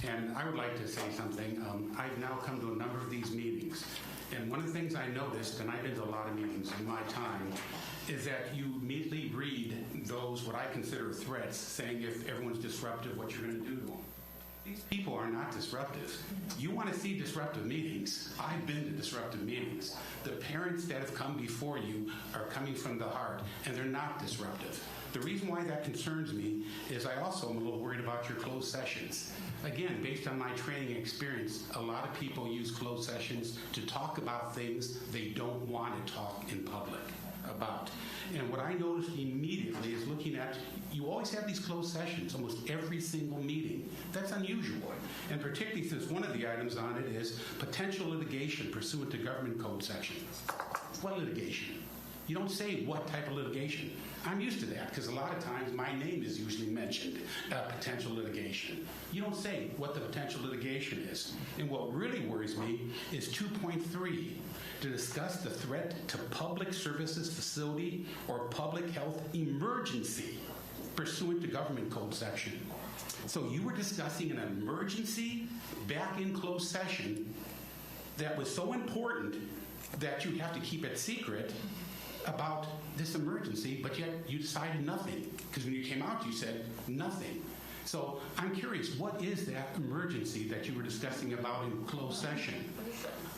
And I would like to say something. I've now come to a number of these meetings. And one of the things I noticed, and I've been to a lot of meetings in my time, is that you immediately read those, what I consider threats, saying if everyone's disruptive, what you're going to do to them. These people are not disruptive. You want to see disruptive meetings? I've been to disruptive meetings. The parents that have come before you are coming from the heart, and they're not disruptive. The reason why that concerns me is I also am a little worried about your closed sessions. Again, based on my training and experience, a lot of people use closed sessions to talk about things they don't want to talk in public about. And what I noticed immediately is looking at, you always have these closed sessions, almost every single meeting. That's unusual. And particularly since one of the items on it is potential litigation pursuant to government code section. What litigation? You don't say what type of litigation. I'm used to that because a lot of times my name is usually mentioned, potential litigation. You don't say what the potential litigation is. And what really worries me is 2.3, to discuss the threat to public services facility or public health emergency pursuant to government code section. So you were discussing an emergency back in closed session that was so important that you have to keep it secret about this emergency, but yet you decided nothing. Because when you came out, you said nothing. So I'm curious, what is that emergency that you were discussing about in closed session?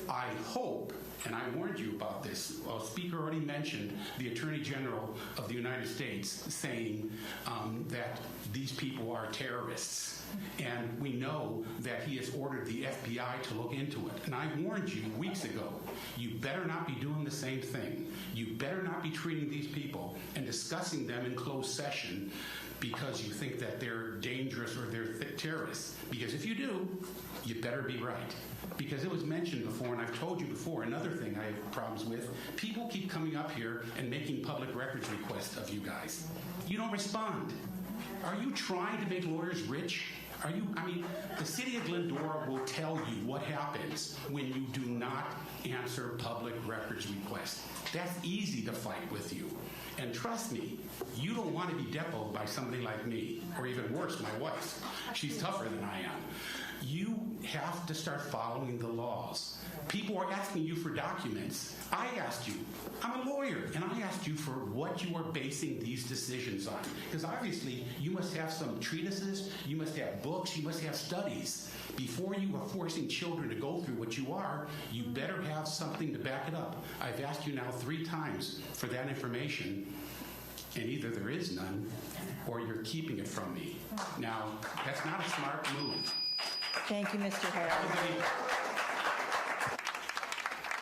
I hope, and I warned you about this, well, Speaker already mentioned the Attorney General of the United States saying that these people are terrorists. And we know that he has ordered the FBI to look into it. And I warned you weeks ago, you better not be doing the same thing. You better not be treating these people and discussing them in closed session because you think that they're dangerous or they're terrorists. Because if you do, you better be right. Because it was mentioned before, and I've told you before, another thing I have problems with, people keep coming up here and making public records requests of you guys. You don't respond. Are you trying to make lawyers rich? The city of Glendora will tell you what happens when you do not answer public records requests. That's easy to fight with you. And trust me, you don't want to be depoted by somebody like me, or even worse, my wife. She's tougher than I am. You have to start following the laws. People are asking you for documents. I asked you. I'm a lawyer, and I asked you for what you are basing these decisions on. Because obviously, you must have some treatises, you must have books, you must have studies. Before you are forcing children to go through what you are, you better have something to back it up. I've asked you now 3 times for that information, and either there is none, or you're keeping it from me. Now, that's not a smart move. Thank you, Mr. Harris.